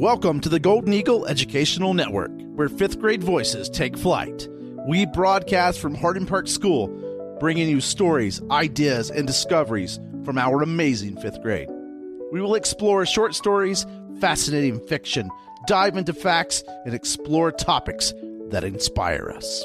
Welcome to the Golden Eagle Educational Network, where fifth grade voices take flight. We broadcast from Hardin Park School, bringing you stories, ideas, and discoveries from our amazing fifth grade. We will explore short stories, fascinating fiction, dive into facts, and explore topics that inspire us.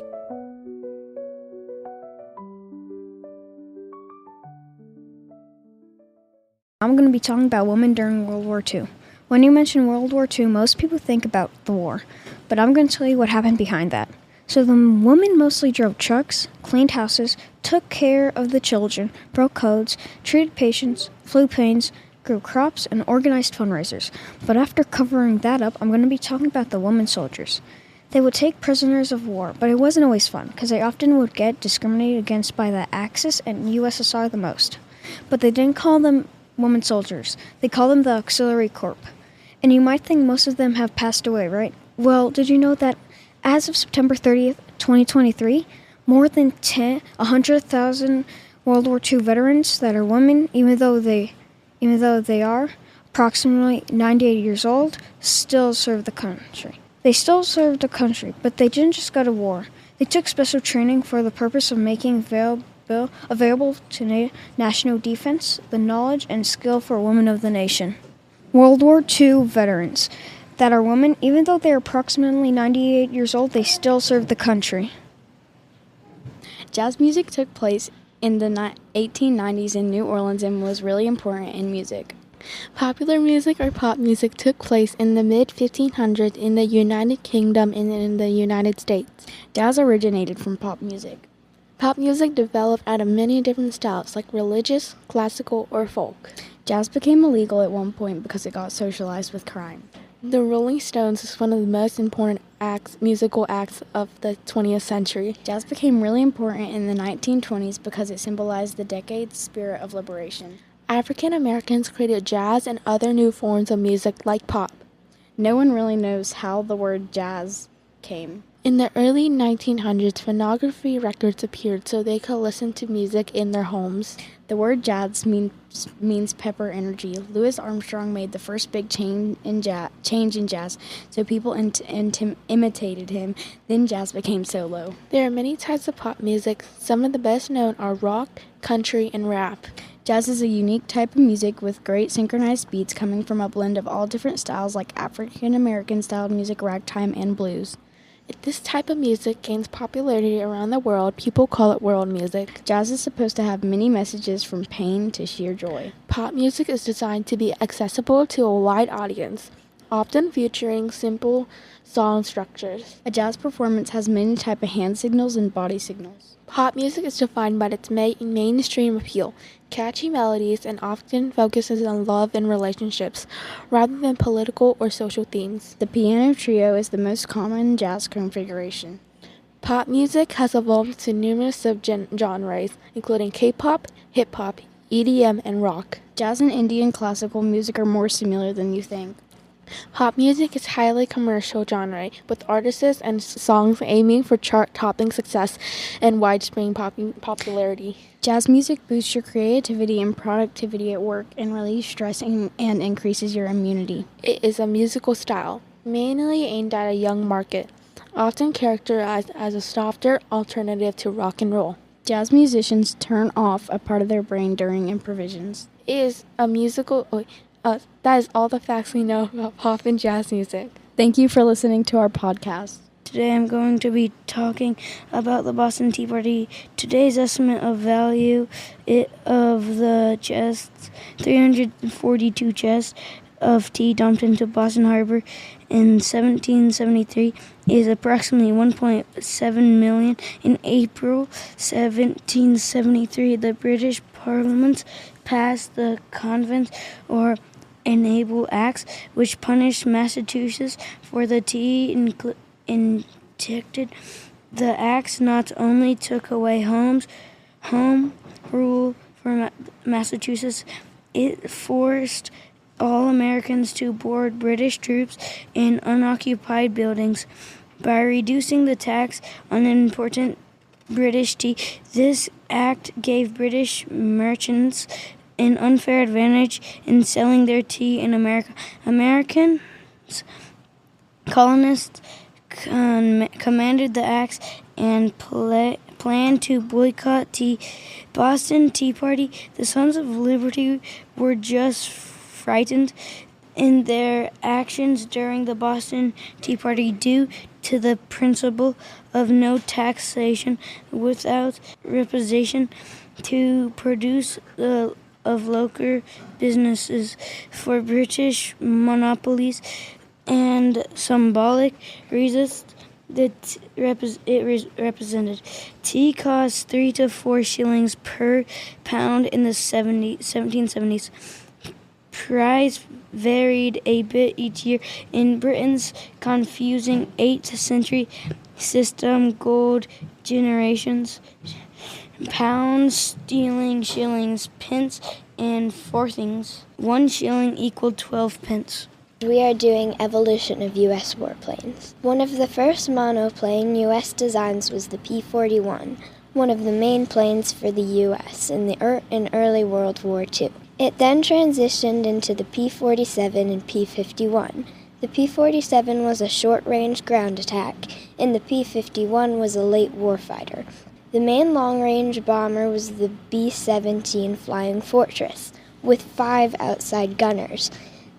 I'm going to be talking about women during World War II. When you mention World War II, most people think about the war, but I'm going to tell you what happened behind that. So the women mostly drove trucks, cleaned houses, took care of the children, broke codes, treated patients, flew planes, grew crops, and organized fundraisers. But after covering that up, I'm going to be talking about the women soldiers. They would take prisoners of war, but it wasn't always fun, because they often would get discriminated against by the Axis and USSR the most. But they didn't call them women soldiers. They called them the Auxiliary Corps. And you might think most of them have passed away, right? Well, did you know that as of September 30th, 2023, more than 100,000 World War II veterans that are women, even though they are approximately 98 years old, still serve the country. They still served the country, but they didn't just go to war. They took special training for the purpose of making available to national defense the knowledge and skill for women of the nation. World War II veterans that are women, even though they're approximately 98 years old, they still serve the country. Jazz music took place in the 1890s in New Orleans and was really important in music. Popular music or pop music took place in the mid-1500s in the United Kingdom and in the United States. Jazz originated from pop music. Pop music developed out of many different styles, like religious, classical, or folk. Jazz became illegal at one point because it got socialized with crime. The Rolling Stones is one of the most important musical acts of the 20th century. Jazz became really important in the 1920s because it symbolized the decade's spirit of liberation. African Americans created jazz and other new forms of music like pop. No one really knows how the word jazz came. In the early 1900s, phonography records appeared so they could listen to music in their homes. The word jazz means pepper energy. Louis Armstrong made the first big change in jazz, so people imitated him. Then jazz became solo. There are many types of pop music. Some of the best known are rock, country, and rap. Jazz is a unique type of music with great synchronized beats coming from a blend of all different styles like African American styled music, ragtime, and blues. If this type of music gains popularity around the world, people call it world music. Jazz is supposed to have many messages from pain to sheer joy. Pop music is designed to be accessible to a wide audience, often featuring simple song structures. A jazz performance has many types of hand signals and body signals. Pop music is defined by its mainstream appeal, catchy melodies, and often focuses on love and relationships, rather than political or social themes. The piano trio is the most common jazz configuration. Pop music has evolved to numerous subgenres, including K-pop, hip-hop, EDM, and rock. Jazz and Indian classical music are more similar than you think. Pop music is a highly commercial genre, with artists and songs aiming for chart-topping success and widespread popularity. Jazz music boosts your creativity and productivity at work and relieves stress and increases your immunity. It is a musical style, mainly aimed at a young market, often characterized as a softer alternative to rock and roll. Jazz musicians turn off a part of their brain during improvisations. It is a musical... that is all the facts we know about pop and jazz music. Thank you for listening to our podcast. Today I'm going to be talking about the Boston Tea Party. Today's estimate of value of the chests, 342 chests of tea dumped into Boston Harbor in 1773 is approximately $1.7 million. In April 1773, the British Parliament passed the Convent or Enable Acts, which punished Massachusetts for the tea interdicted. The acts not only took away home rule for Massachusetts, it forced all Americans to board British troops in unoccupied buildings. By reducing the tax on important British tea, this act gave British merchants an unfair advantage in selling their tea in America. American Colonists commanded the acts and planned to boycott the Boston Tea Party. The Sons of Liberty were just frightened in their actions during the Boston Tea Party due to the principle of no taxation without representation to produce of local businesses for British monopolies and symbolic reasons that it represented. Tea cost 3 to 4 shillings per pound in the 1770s. Price varied a bit each year. In Britain's confusing 8th century system, gold generations, pounds, sterling, shillings, pence, and farthings. 1 shilling equaled 12 pence. We are doing evolution of U.S. warplanes. One of the first monoplane U.S. designs was the P-41, one of the main planes for the U.S. in early World War II. It then transitioned into the P-47 and P-51. The P-47 was a short-range ground attack, and the P-51 was a late warfighter. The main long-range bomber was the B-17 Flying Fortress, with 5 outside gunners.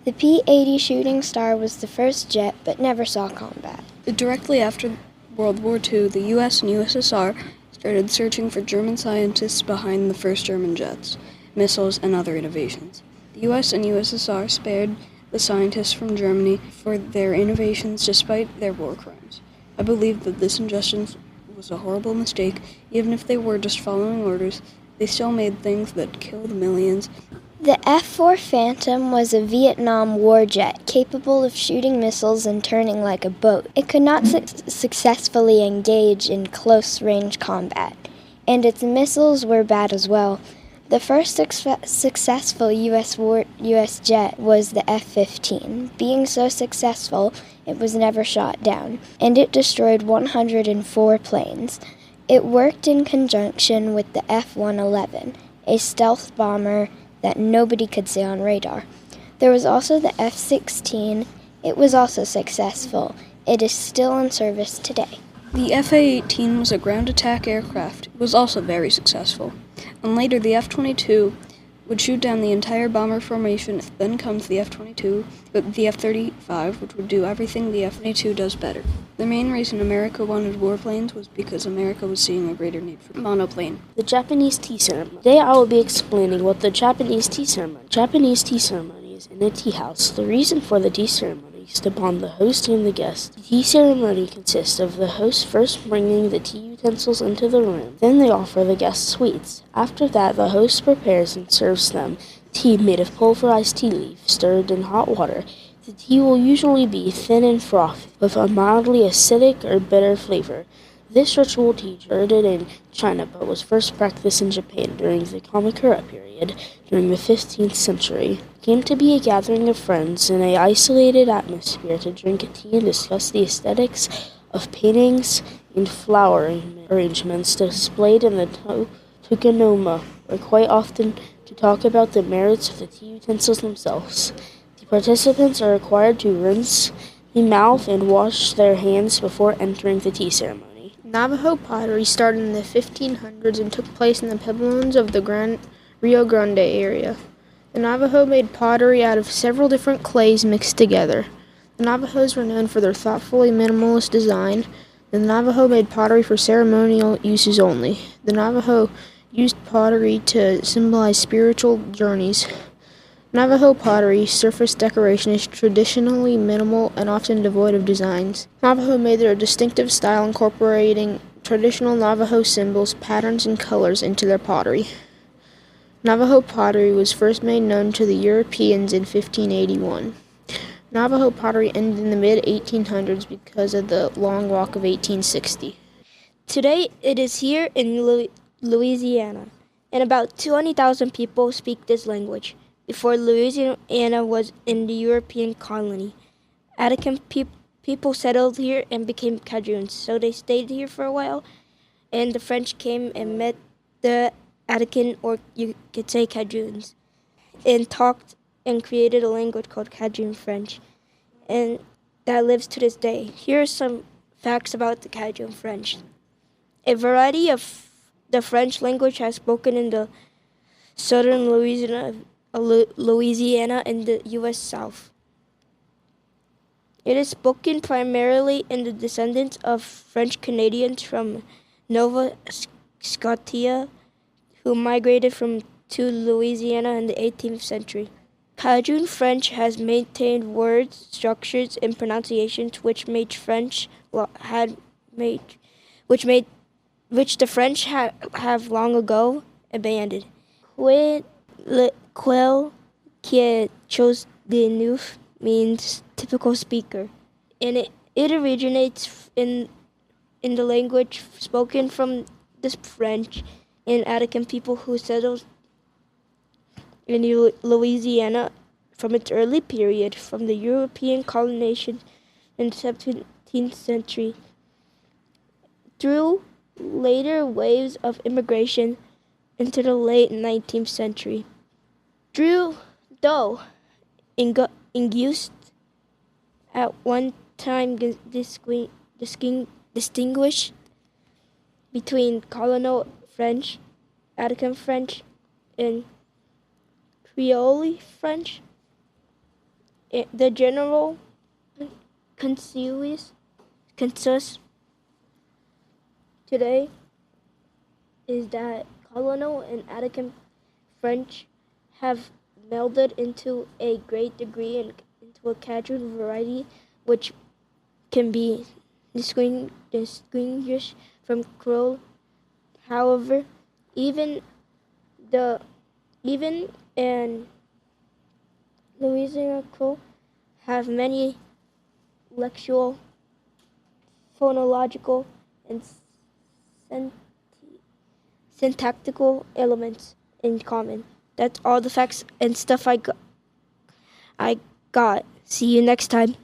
The P-80 Shooting Star was the first jet, but never saw combat. Directly after World War II, the U.S. and USSR started searching for German scientists behind the first German jets, missiles, and other innovations. The U.S. and USSR spared the scientists from Germany for their innovations despite their war crimes. I believe that this injustice was a horrible mistake. Even if they were just following orders, they still made things that killed millions. The F-4 Phantom was a Vietnam War jet capable of shooting missiles and turning like a boat. It could not successfully engage in close-range combat, and its missiles were bad as well. The first successful U.S. jet was the F-15. Being so successful, it was never shot down, and it destroyed 104 planes. It worked in conjunction with the F-111, a stealth bomber that nobody could see on radar. There was also the F-16. It was also successful. It is still in service today. The F-A-18 was a ground attack aircraft. It was also very successful. And later the F-22 would shoot down the entire bomber formation. Then comes the F-22, the F-35, which would do everything the F-22 does better. The main reason America wanted warplanes was because America was seeing a greater need for monoplane. The Japanese tea ceremony. Today I will be explaining what the Japanese tea ceremony. Japanese tea ceremony is in a tea house. The reason for the tea ceremony is to bond the host and the guest. The tea ceremony consists of the host first bringing the tea utensils into the room. Then they offer the guests sweets. After that, the host prepares and serves them tea made of pulverized tea leaf stirred in hot water. The tea will usually be thin and frothy, with a mildly acidic or bitter flavor. This ritual tea started in China, but was first practiced in Japan during the Kamakura period during the 15th century. It came to be a gathering of friends in an isolated atmosphere to drink tea and discuss the aesthetics of paintings and flower arrangements displayed in the tokonoma, or quite often to talk about the merits of the tea utensils themselves. Participants are required to rinse the mouth and wash their hands before entering the tea ceremony. Navajo pottery started in the 1500s and took place in the pueblos of the Rio Grande area. The Navajo made pottery out of several different clays mixed together. The Navajos were known for their thoughtfully minimalist design. The Navajo made pottery for ceremonial uses only. The Navajo used pottery to symbolize spiritual journeys. Navajo pottery surface decoration is traditionally minimal and often devoid of designs. Navajo made their distinctive style incorporating traditional Navajo symbols, patterns, and colors into their pottery. Navajo pottery was first made known to the Europeans in 1581. Navajo pottery ended in the mid-1800s because of the Long Walk of 1860. Today it is here in Louisiana, and about 20,000 people speak this language. Before Louisiana was in the European colony, Attican people settled here and became Cajuns, so they stayed here for a while, and the French came and met the Attican, or you could say Cajuns, and talked and created a language called Cajun French. and that lives to this day. Here are some facts about the Cajun French. A variety of the French language has spoken in the southern Louisiana in the U.S. South. It is spoken primarily in the descendants of French Canadians from Nova Scotia who migrated to Louisiana in the 18th century. Cajun French has maintained word structures and pronunciations which the French have long ago abandoned. Quel qui chose de neuf means typical speaker, and it originates in the language spoken from the French and Attica people who settled in Louisiana from its early period, from the European colonization in the 17th century through later waves of immigration into the late 19th century. Though Ingust at one time distinguished between colonial French, Attica French, and Creole French, the general consensus today is that colonial and Attica French have melded into a great degree into a Cajun variety which can be distinguished from Creole. However, even and Louisiana Creole have many lexical, phonological, and syntactical elements in common. That's all the facts and stuff I got. See you next time.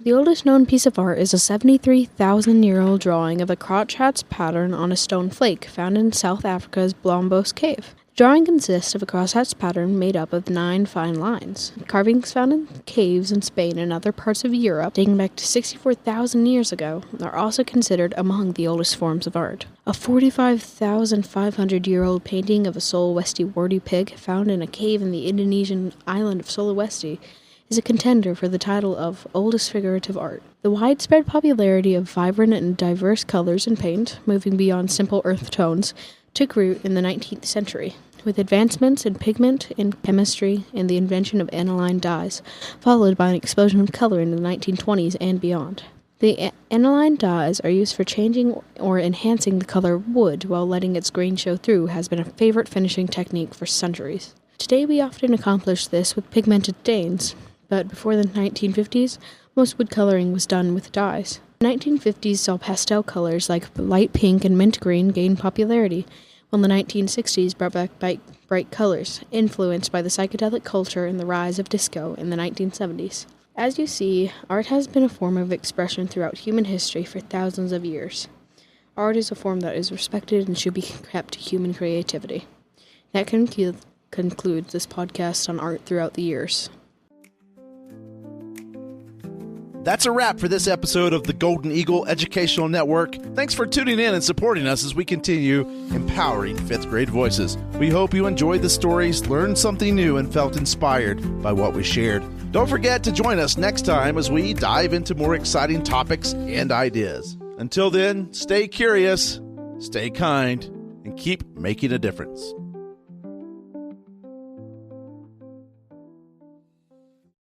The oldest known piece of art is a 73,000-year-old drawing of a crotch hat's pattern on a stone flake found in South Africa's Blombos Cave. The drawing consists of a crosshatch pattern made up of 9 fine lines. Carvings found in caves in Spain and other parts of Europe, dating back to 64,000 years ago, are also considered among the oldest forms of art. A 45,500-year-old painting of a Sulawesi-Wardi pig found in a cave in the Indonesian island of Sulawesi is a contender for the title of oldest figurative art. The widespread popularity of vibrant and diverse colors in paint, moving beyond simple earth tones, took root in the 19th century, with advancements in pigment, in chemistry, and the invention of aniline dyes, followed by an explosion of color in the 1920s and beyond. The aniline dyes are used for changing or enhancing the color of wood while letting its grain show through has been a favorite finishing technique for centuries. Today we often accomplish this with pigmented stains, but before the 1950s, most wood coloring was done with dyes. The 1950s saw pastel colors like light pink and mint green gain popularity, while the 1960s brought back bright colors, influenced by the psychedelic culture and the rise of disco in the 1970s. As you see, art has been a form of expression throughout human history for thousands of years. Art is a form that is respected and should be kept to human creativity. That concludes this podcast on art throughout the years. That's a wrap for this episode of the Golden Eagle Educational Network. Thanks for tuning in and supporting us as we continue empowering 5th grade voices. We hope you enjoyed the stories, learned something new, and felt inspired by what we shared. Don't forget to join us next time as we dive into more exciting topics and ideas. Until then, stay curious, stay kind, and keep making a difference.